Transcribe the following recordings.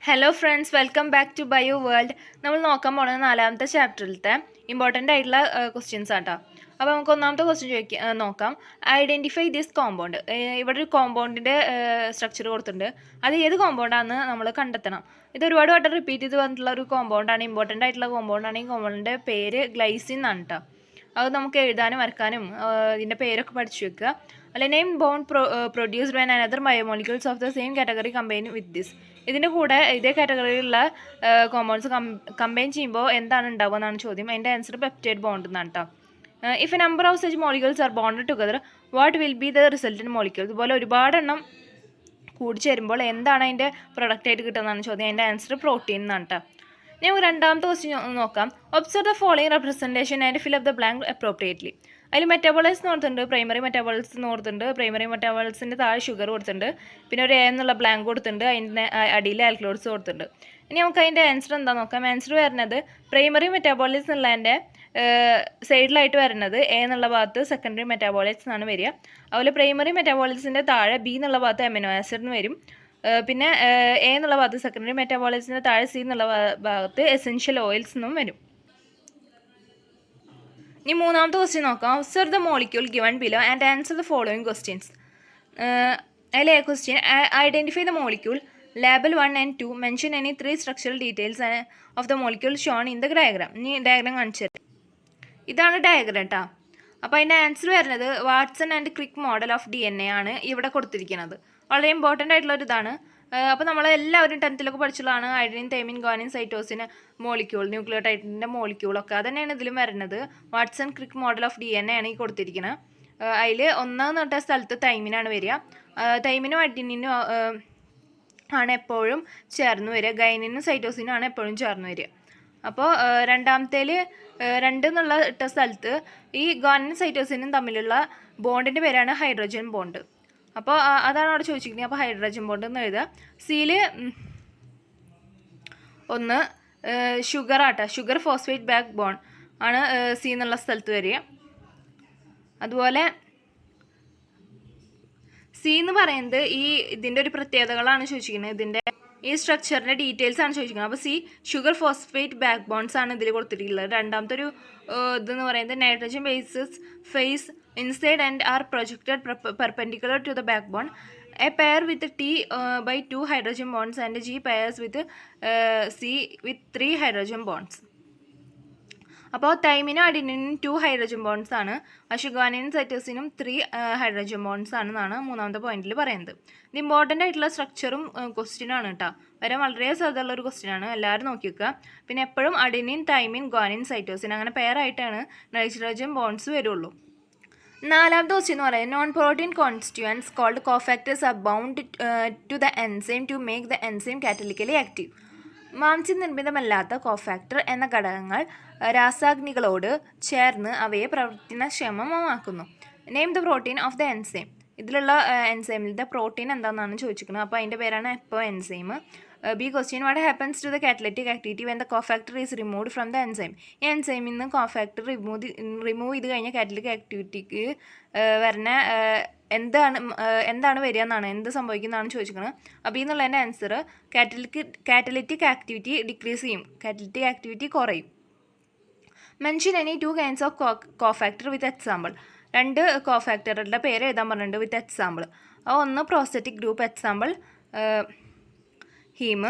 Hello friends, welcome back to bio world. നമ്മൾ നോക്കാൻ പോകുന്നത് നാലാമത്തെ ചാപ്റ്ററിലത്തെ ഇമ്പോർട്ടൻ്റ് ആയിട്ടുള്ള ക്വസ്റ്റ്യൻസ് ആട്ടോ. അപ്പോൾ നമുക്ക് ഒന്നാമത്തെ ക്വസ്റ്റ്യൻ നോക്കാം. Identify this compound. ഇവിടെ ഒരു കോമ്പൗണ്ടിൻ്റെ സ്ട്രക്ചർ കൊടുത്തിട്ടുണ്ട്. അത് ഏത് കോമ്പൗണ്ടാണെന്ന് നമ്മൾ കണ്ടെത്തണം. ഇത് ഒരുപാട് വട്ടം റിപ്പീറ്റ് ചെയ്ത് വന്നിട്ടുള്ള ഒരു കോമ്പൗണ്ടാണ്, ഇമ്പോർട്ടൻ്റ് ആയിട്ടുള്ള കോമ്പൗണ്ടാണ്. ഈ കോമ്പൗണ്ടിൻ്റെ പേര് ഗ്ലൈസിൻ എന്നാണ് കേട്ടോ. അത് നമുക്ക് എഴുതാനും വരക്കാനും ഇതിൻ്റെ പേരൊക്കെ പഠിച്ചു വെക്കുക. അല്ലെ name bond produced when another biomolecules of the same category combine with this. ഇതിൻ്റെ കൂടെ ഇതേ കാറ്റഗറിയിലുള്ള കോമ്പൗണ്ട്സ് കമ്പൈൻ ചെയ്യുമ്പോൾ എന്താണ് ഉണ്ടാവുക എന്നാണ് ചോദ്യം. അതിൻ്റെ ആൻസർ പെപ്റ്റൈഡ് ബോണ്ട് എന്നാണ് കേട്ടോ. If A number of such molecules R bonded together what will be the resultant molecule. ഇതുപോലെ ഒരുപാടെണ്ണം കൂടിച്ചേരുമ്പോൾ എന്താണ് അതിൻ്റെ പ്രൊഡക്റ്റായിട്ട് കിട്ടുന്നതാണ് ചോദ്യം. അതിൻ്റെ ആൻസർ പ്രോട്ടീൻ എന്നാണ് കേട്ടോ. ഞാൻ രണ്ടാമത്തെ ക്വസ്റ്റ്യൻ നോക്കാം. Observe the following representation and fill up the blank appropriately. അതിൽ മെറ്റാബോളൈസ് കൊടുത്തിട്ടുണ്ട്, പ്രൈമറി മെറ്റാബോളൈസ് കൊടുത്തിട്ടുണ്ട്. പ്രൈമറി മെറ്റാബോളൈസിൻ്റെ താഴെ ഷുഗർ കൊടുത്തിട്ടുണ്ട്. പിന്നെ ഒരു എ എന്നുള്ള ബ്ലാങ്ക് കൊടുത്തിട്ടുണ്ട്, അതിൻ്റെ അടിയിൽ ആൽക്കലോയിഡ്സ് കൊടുത്തിട്ടുണ്ട്. ഇനി നമുക്ക് അതിൻ്റെ ആൻസർ എന്താ നോക്കാം. ആൻസർ വരുന്നത് പ്രൈമറി മെറ്റാബോളൈസ് എന്നുള്ളതിൻ്റെ സൈഡിലായിട്ട് വരുന്നത് എ എന്നുള്ള ഭാഗത്ത് സെക്കൻഡറി മെറ്റാബോളൈസ് എന്നാണ് വരിക. അതുപോലെ പ്രൈമറി മെറ്റാബോളൈസിൻ്റെ താഴെ ബി എന്നുള്ള ഭാഗത്ത് അമിനോ ആസിഡ് വരും. പിന്നെ എ എന്നുള്ള ഭാഗത്ത് സെക്കൻഡറി മെറ്റാബോളൈസിൻ്റെ താഴെ സി എന്നുള്ള ഭാഗത്ത് എസെൻഷ്യൽ ഓയിൽസ് എന്നും വരും. ഇനി മൂന്നാമത്തെ ക്വസ്റ്റ്യൻ നോക്കാം. Observe the molecule given below and answer the following questions. അതിലെ question identify the molecule label 1 and 2 mention any 3 structural details of the molecule shown in the diagram. ഇനി diagram കാണിച്ചത് ഇതാണ് diagram കേട്ടോ. അപ്പോൾ അതിൻ്റെ ആൻസർ വരുന്നത് Watson and Crick model of DNA ആണ് ഇവിടെ കൊടുത്തിരിക്കുന്നത്. വളരെ ഇമ്പോർട്ടൻ്റ് ആയിട്ടുള്ളൊരു ഇതാണ്. അപ്പോൾ നമ്മൾ എല്ലാവരും 10th പഠിച്ചുള്ളതാണ് adenine, thymine, guanine, cytosine molecule, ന്യൂക്ലിയോടൈഡിൻ്റെ മോളിക്യൂളൊക്കെ അതന്നെയാണ് ഇതിലും വരുന്നത്. Watson Crick model of DNA ആണ് ഈ കൊടുത്തിരിക്കുന്നത്. അതിൽ 1 എന്ന് പറഞ്ഞ സ്ഥലത്ത് തൈമിനാണ് വരിക. തൈമിനും അഡിനിനും ആണ് എപ്പോഴും ചേർന്ന് വരിക. ഗൈനിനും സൈറ്റോസിനും ആണ് എപ്പോഴും ചേർന്ന് വരിക. അപ്പോൾ രണ്ടാമത്തേൽ 2 എന്നുള്ള ഇട്ട സ്ഥലത്ത് ഈ ഗുവാനിനും സൈറ്റോസിനും തമ്മിലുള്ള ബോണ്ടിൻ്റെ പേരാണ് ഹൈഡ്രജൻ ബോണ്ട്. അപ്പോൾ അതാണ് അവിടെ ചോദിച്ചിരിക്കുന്നത്. അപ്പോൾ ഹൈഡ്രജൻ ബോണ്ട് എന്ന് എഴുതുക. സിയിൽ 1 ഷുഗർ ആട്ടോ, ഷുഗർ ഫോസ്ഫേറ്റ് ബാക്ക് ബോണ്ട് ആണ് സി എന്നുള്ള സ്ഥലത്ത് വരിക. അതുപോലെ സി എന്ന് പറയുന്നത് ഇതിൻ്റെ ഒരു പ്രത്യേകതകളാണ് ചോദിച്ചിരിക്കുന്നത്. ഇതിൻ്റെ ഈ സ്ട്രക്ചറിൻ്റെ ഡീറ്റെയിൽസ് ആണ് ചോദിച്ചിരിക്കുന്നത്. അപ്പോൾ C sugar phosphate backbones ആണ് ഇതിൽ കൊടുത്തിട്ടുള്ളത്. രണ്ടാമത്തെ ഒരു ഇതെന്ന് പറയുന്നത് nitrogen bases face inside and are projected perpendicular to the backbone. A pair with T/2 hydrogen bonds and G pairs with C with 3 hydrogen bonds. അപ്പോൾ തൈമിനും അഡിനിനും 2 ഹൈഡ്രജൻ ബോൺസ് ആണ്, അഷുഗാനിനും സൈറ്റോസിനും 3 hydrogen bones ആണെന്നാണ് മൂന്നാമത്തെ പോയിന്റിൽ പറയുന്നത്. ഇത് ഇമ്പോർട്ടൻ്റ് ആയിട്ടുള്ള സ്ട്രക്ചറും ക്വസ്റ്റ്യനാണ് കേട്ടോ. വരാൻ വളരെ സാധ്യതയുള്ള ഒരു ക്വസ്റ്റ്യനാണ്, എല്ലാവരും നോക്കി വെക്കുക. പിന്നെ എപ്പോഴും അഡിനിൻ, തൈമിൻ, ഗുവാനിൻ, സൈറ്റോസിൻ അങ്ങനെ പെയറായിട്ടാണ് നൈട്രജൻ ബോൺസ് വരുള്ളൂ. നാലാമത്തെ ക്വസ്റ്റ്യൻ എന്ന് പറയുന്നത് non protein constituents called cofactors are bound to the enzyme to make the enzyme catalytically active. മാംസ്യനിർമ്മിതമല്ലാത്ത കോഫാക്ടർ എന്ന ഘടകങ്ങൾ രാസാഗ്നികളോട് ചേർന്ന് അവയെ പ്രവർത്തനക്ഷമമാക്കുന്നു. Name the protein of the enzyme. ഇതിലുള്ള എൻസൈമിൻ്റെ പ്രോട്ടീൻ എന്താണെന്നാണ് ചോദിച്ചിരിക്കുന്നത്. അപ്പോൾ അതിൻ്റെ പേരാണ് apoenzyme. B question what happens to the catalytic activity when the cofactor is removed from the enzyme. ഈ എൻസൈമിൽ നിന്ന് കോഫാക്ടർ റിമൂവ് ചെയ്ത് കഴിഞ്ഞാൽ കാറ്റലിക് ആക്ടിവിറ്റിക്ക് വരുന്ന എന്താണ് വരിക എന്നാണ്, എന്ത് സംഭവിക്കുന്നതാണ് ചോദിച്ചിരിക്കുന്നത്. അപ്പോൾ എന്നുള്ളതിൻ്റെ ആൻസർ കാറ്റലിറ്റിക് ആക്ടിവിറ്റി ഡിക്രീസ് ചെയ്യും, കാറ്റലിറ്റിക് ആക്ടിവിറ്റി കുറയും. Mention any 2 kinds of cofactor with example. 2 കോഫാക്ടറുടെ പേര് എഴുതാൻ പറഞ്ഞിട്ടുണ്ട് വിത്ത് എക്സാമ്പിൾ. അപ്പോൾ 1 prosthetic group example haem,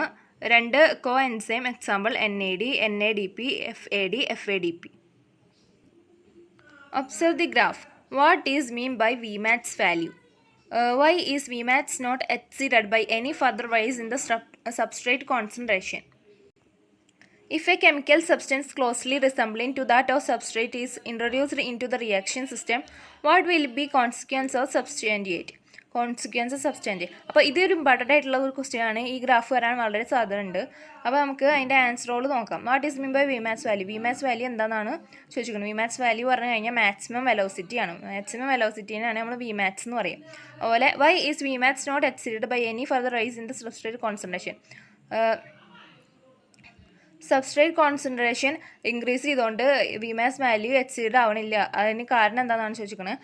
2 coenzyme example NAD, NADP, FAD, FADP. Observe the graph. What is mean by Vmax value? Why is Vmax not exceeded by any further rise in the substrate concentration? If a chemical substance closely resembling to that of substrate is introduced into the reaction system, what will be consequence of substantiate? അപ്പോൾ ഇതൊരു important ആയിട്ടുള്ള ഒരു question ആണ്. ഈ graph വരാൻ വളരെ സാധ്യതയുണ്ട്. അപ്പോൾ നമുക്ക് അതിൻ്റെ ആൻസറോട് നോക്കാം. What is mean by Vmax value? Vmax value എന്താണെന്നാണ് ചോദിച്ചിരിക്കുന്നത്. Vmax വാല്യൂ പറഞ്ഞു കഴിഞ്ഞാൽ മാക്സിമം വെലോസിറ്റി ആണ്. മാക്സിമം വെലോസിറ്റിനാണ് നമ്മൾ Vmax എന്ന് പറയും. അതുപോലെ why is Vmax not exceeded by any further rise in the substrate concentration? Substrate concentration increase ചെയ്തുകൊണ്ട് വിമാസ് വാല്യൂ എക്സീഡ് ആവണില്ല. അതിന് കാരണം എന്താണെന്നാണ് ചോദിച്ചിരിക്കുന്നത്.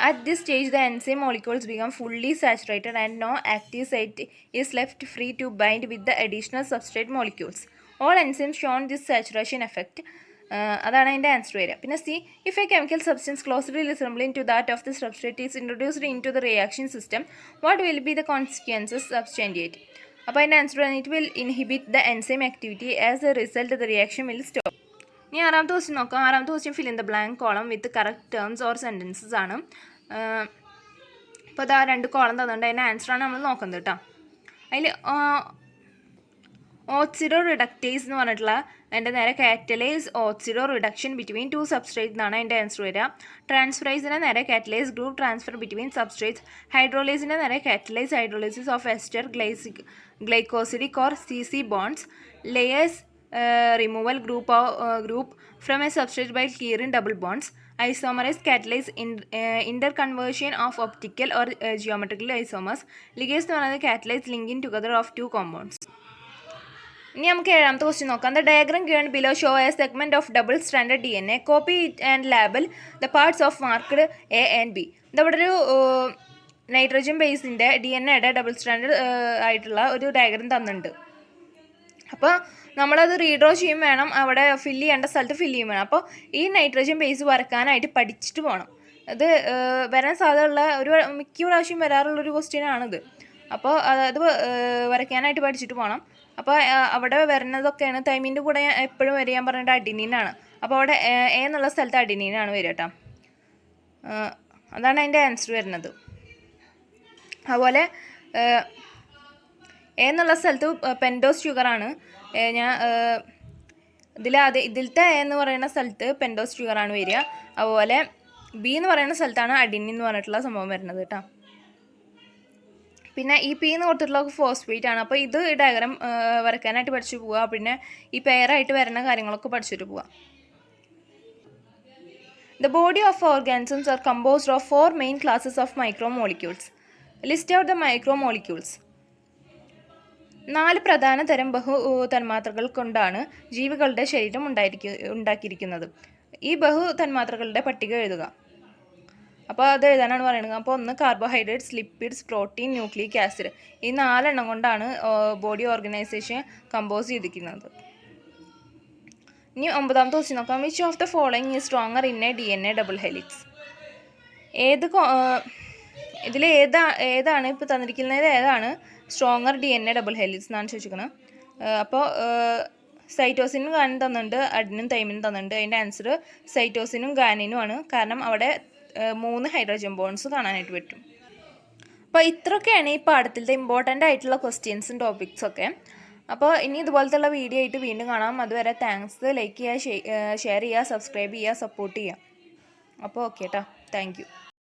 At this stage the enzyme molecules become fully saturated and no active site is left free to bind with the additional substrate molecules. All enzymes shown this saturation effect. അതാണ് അതിൻ്റെ answer വരിക. പിന്നെ C, if a chemical substance closely resembling to that of the substrate is introduced into the reaction system, what will be the consequences substantiate. അപ്പോൾ അതിൻ്റെ answer it will inhibit the enzyme activity. As a result the reaction will stop. ഇനി ആറാമത്തെ question നോക്കാം. ആറാമത്തെ question fill in the blank column with correct terms or sentences ആണ്. അപ്പോൾ അതാ 2 column തന്നിട്ടുണ്ട്. അതിൻ്റെ ആൻസറാണ് നമ്മൾ നോക്കുന്നത് കേട്ടോ. അതിൽ ഓക്സിഡോ റിഡക്റ്റേസ് എന്ന് പറഞ്ഞിട്ടുള്ള അതിൻ്റെ നേരെ catalyse oxido reduction between 2 substrate എന്നാണ് അതിൻ്റെ ആൻസർ വരിക. ട്രാൻസ്ഫറൈസിൻ്റെ നേരെ catalyse group transfer between substrates. ഹൈഡ്രോലൈസിൻ്റെ നേരെ catalyse hydrolysis of ester glycosidic or CC bonds. Lyases removal group from a substrate by cleaving double bonds. Isomerase catalyze interconversion of optical or geometrical isomers. Ligase എന്ന് പറയുന്നത് catalyze linking together of 2 compounds. ഇനി നമുക്ക് 7ാമത്തെ question നോക്കാം. The diagram given below show A segment of double standard DNA. Copy it and ലാബിൾ the parts of marked A and B. ഇതവിടെ ഒരു nitrogen ബേസിൻ്റെ DNAയുടെ double standard ആയിട്ടുള്ള ഒരു diagram തന്നിട്ടുണ്ട്. അപ്പോൾ നമ്മളത് റീഡ്രോ ചെയ്യും വേണം, അവിടെ ഫില്ല് ചെയ്യേണ്ട സ്ഥലത്ത് ഫില്ല് ചെയ്യും വേണം. അപ്പോൾ ഈ നൈട്രജൻ ബേസ് വരക്കാനായിട്ട് പഠിച്ചിട്ട് പോകണം. അത് വരാൻ സാധ്യതയുള്ള മിക്ക പ്രാവശ്യം വരാറുള്ളൊരു ക്വസ്റ്റ്യനാണിത്. അപ്പോൾ അത് വരയ്ക്കാനായിട്ട് പഠിച്ചിട്ട് പോകണം. അപ്പോൾ അവിടെ വരുന്നതൊക്കെയാണ് തൈമീൻ്റെ കൂടെ എപ്പോഴും വരികയാൻ പറഞ്ഞിട്ട് അഡിനീനാണ്. അപ്പോൾ അവിടെ എ എന്നുള്ള സ്ഥലത്ത് അഡിനീനാണ് വരിക കേട്ടോ. അതാണ് അതിൻ്റെ ആൻസർ വരുന്നത്. അതുപോലെ എ എന്നുള്ള സ്ഥലത്ത് പെൻഡോസ് ഷുഗറാണ്. ഇതിലത്തെ എ എന്ന് പറയുന്ന സ്ഥലത്ത് പെൻഡോസ് ഷുഗറാണ് വരിക. അതുപോലെ ബി എന്ന് പറയുന്ന സ്ഥലത്താണ് അഡിനിൻ എന്ന് പറഞ്ഞിട്ടുള്ള സംഭവം വരുന്നത് കേട്ടോ. പിന്നെ ഈ പി എന്ന് കൊടുത്തിട്ടുള്ള ഫോസ്ഫേറ്റ് ആണ്. അപ്പോൾ ഇത് ഡയഗ്രാം വരയ്ക്കാനായിട്ട് പഠിച്ചു പോവുക. പിന്നെ ഈ പെയറായിട്ട് വരുന്ന കാര്യങ്ങളൊക്കെ പഠിച്ചിട്ട് പോവുക. The body of organisms are composed of 4 main classes of micromolecules. List out the micromolecules. 4 പ്രധാന തരം തന്മാത്രകൾ കൊണ്ടാണ് ജീവികളുടെ ശരീരം ഉണ്ടാക്കിയിരിക്കുന്നത്. ഈ തന്മാത്രകളുടെ പട്ടിക എഴുതുക. അപ്പോൾ അത് എഴുതാനാണ് പറയുന്നത്. അപ്പോൾ 1 carbohydrates, lipids, protein, nucleic acid. ഈ 4 എണ്ണം കൊണ്ടാണ് ബോഡി ഓർഗനൈസേഷൻ കമ്പോസ് ചെയ്തിരിക്കുന്നത്. ഇനി 9ാമത്തെ ക്വസ്റ്റ്യൻ നോക്കാം. Which of the following is stronger in A DNA double helix. ഇതിൽ ഏതാണ് ഇപ്പോൾ തന്നിരിക്കുന്നത്, ഏതാണ് സ്ട്രോങ്ങർ DNA ഡബിൾ ഹെലിക്സ് എന്നാണ് ചോദിച്ചിരിക്കുന്നത്. അപ്പോൾ സൈറ്റോസിനും ഗാനിനും തന്നിട്ടുണ്ട്, അഡിനും തൈമിനും തന്നിട്ടുണ്ട്. അതിൻ്റെ ആൻസർ സൈറ്റോസിനും ഗാനിനും ആണ്. കാരണം അവിടെ 3 ഹൈഡ്രോജൻ ബോൺസ് കാണാനായിട്ട് പറ്റും. അപ്പോൾ ഇത്രയൊക്കെയാണ് ഈ പാഠത്തിലത്തെ ഇമ്പോർട്ടൻ്റ് ആയിട്ടുള്ള ക്വസ്റ്റ്യൻസും ടോപ്പിക്സൊക്കെ. അപ്പോൾ ഇനി ഇതുപോലത്തുള്ള വീഡിയോ ആയിട്ട് വീണ്ടും കാണാം. അതുവരെ താങ്ക്സ്. ലൈക്ക് ചെയ്യുക, ഷെയർ ചെയ്യുക, സബ്സ്ക്രൈബ് ചെയ്യുക, സപ്പോർട്ട് ചെയ്യുക. അപ്പോൾ ഓക്കെ കേട്ടോ. Thank you.